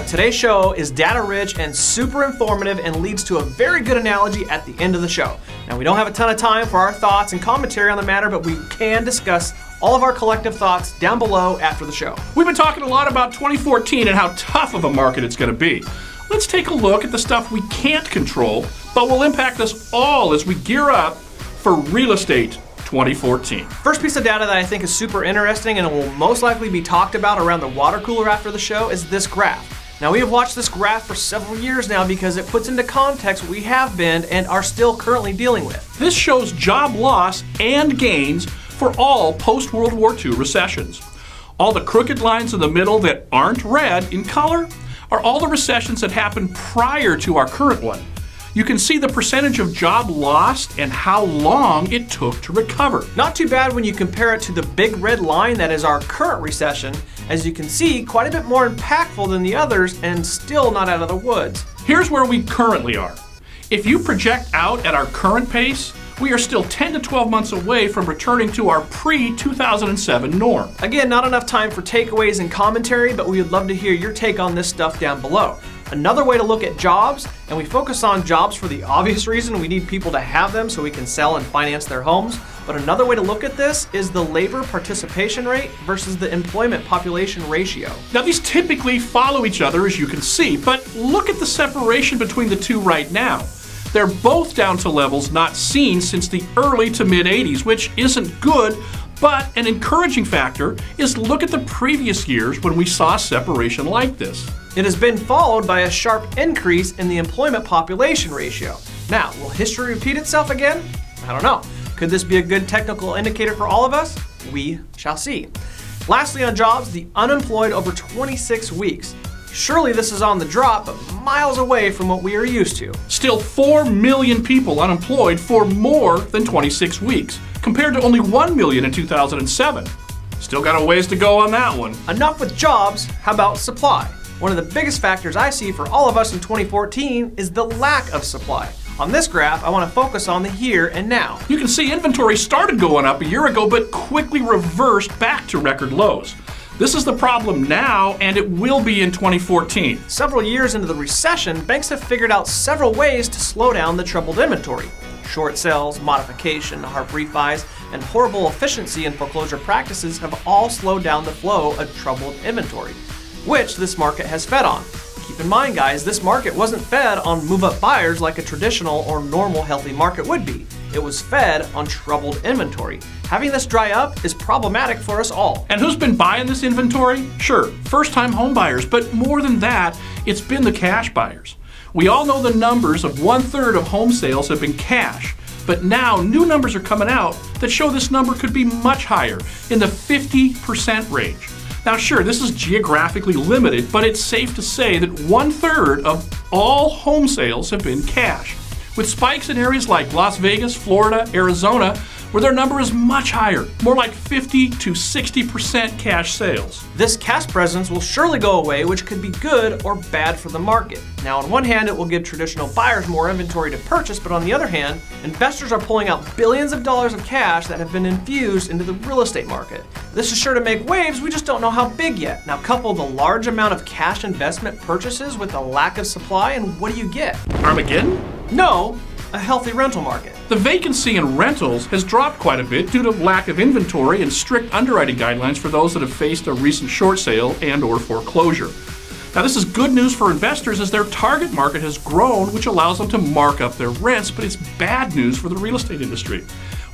Now, today's show is data-rich and super informative and leads to a very good analogy at the end of the show. Now, we don't have a ton of time for our thoughts and commentary on the matter, but we can discuss all of our collective thoughts down below after the show. We've been talking a lot about 2014 and how tough of a market it's going to be. Let's take a look at the stuff we can't control, but will impact us all as we gear up for real estate 2014. First piece of data that I think is super interesting and will most likely be talked about around the water cooler after the show is this graph. Now, we have watched this graph for several years now because it puts into context what we have been and are still currently dealing with. This shows job loss and gains for all post-World War II recessions. All the crooked lines in the middle that aren't red in color are all the recessions that happened prior to our current one. You can see the percentage of job lost and how long it took to recover. Not too bad when you compare it to the big red line that is our current recession. As you can see, quite a bit more impactful than the others and still not out of the woods. Here's where we currently are. If you project out at our current pace, we are still 10 to 12 months away from returning to our pre-2007 norm. Again, not enough time for takeaways and commentary, but we would love to hear your take on this stuff down below. Another way to look at jobs, and we focus on jobs for the obvious reason we need people to have them so we can sell and finance their homes. But another way to look at this is the labor participation rate versus the employment population ratio. Now, these typically follow each other, as you can see, but look at the separation between the two right now. They're both down to levels not seen since the early to mid 80s, which isn't good, but an encouraging factor is look at the previous years when we saw separation like this. It has been followed by a sharp increase in the employment population ratio. Now, will history repeat itself again? I don't know. Could this be a good technical indicator for all of us? We shall see. Lastly, on jobs, the unemployed over 26 weeks. Surely this is on the drop, but miles away from what we are used to. Still 4 million people unemployed for more than 26 weeks, compared to only 1 million in 2007. Still got a ways to go on that one. Enough with jobs, how about supply? One of the biggest factors I see for all of us in 2014 is the lack of supply. On this graph, I want to focus on the here and now. You can see inventory started going up a year ago, but quickly reversed back to record lows. This is the problem now, and it will be in 2014. Several years into the recession, banks have figured out several ways to slow down the troubled inventory. Short sales, modification, HARP refis, and horrible efficiency and foreclosure practices have all slowed down the flow of troubled inventory, which this market has fed on. Keep in mind, guys, this market wasn't fed on move-up buyers like a traditional or normal healthy market would be. It was fed on troubled inventory. Having this dry up is problematic for us all. And who's been buying this inventory? Sure, first-time home buyers, but more than that, it's been the cash buyers. We all know the numbers of 1/3 of home sales have been cash, but now new numbers are coming out that show this number could be much higher, in the 50% range. Now sure, this is geographically limited, but it's safe to say that 1/3 of all home sales have been cash, with spikes in areas like Las Vegas, Florida, Arizona, where their number is much higher, more like 50 to 60% cash sales. This cash presence will surely go away, which could be good or bad for the market. Now, on one hand, it will give traditional buyers more inventory to purchase, but on the other hand, investors are pulling out billions of dollars of cash that have been infused into the real estate market. This is sure to make waves, we just don't know how big yet. Now, couple the large amount of cash investment purchases with the lack of supply, and what do you get? Armageddon? No, a healthy rental market. The vacancy in rentals has dropped quite a bit due to lack of inventory and strict underwriting guidelines for those that have faced a recent short sale and/or foreclosure. Now, this is good news for investors as their target market has grown, which allows them to mark up their rents, but it's bad news for the real estate industry.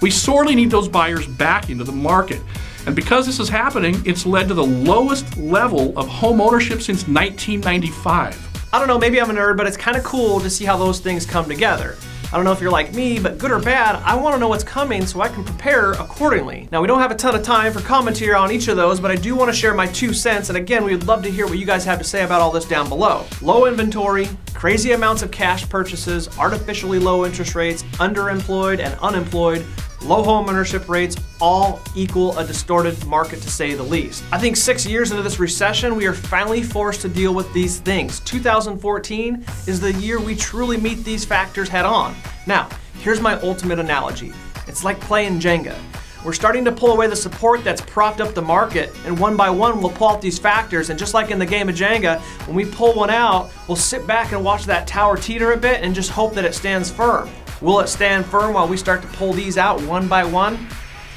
We sorely need those buyers back into the market. And because this is happening, it's led to the lowest level of home ownership since 1995. I don't know, maybe I'm a nerd, but it's kind of cool to see how those things come together. I don't know if you're like me, but good or bad, I want to know what's coming so I can prepare accordingly. Now, we don't have a ton of time for commentary on each of those, but I do want to share my 2 cents, and again, we would love to hear what you guys have to say about all this down below. Low inventory, crazy amounts of cash purchases, artificially low interest rates, underemployed and unemployed, low home ownership rates, all equal a distorted market to say the least. I think 6 years into this recession, we are finally forced to deal with these things. 2014 is the year we truly meet these factors head on. Now, here's my ultimate analogy. It's like playing Jenga. We're starting to pull away the support that's propped up the market, and one by one we'll pull out these factors, and just like in the game of Jenga, when we pull one out, we'll sit back and watch that tower teeter a bit and just hope that it stands firm. Will it stand firm while we start to pull these out one by one?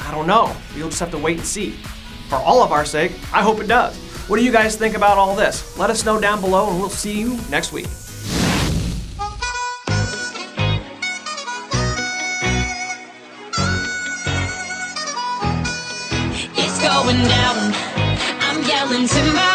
I don't know. You'll just have to wait and see. For all of our sake, I hope it does. What do you guys think about all this? Let us know down below, and we'll see you next week. Going down, I'm yelling timber.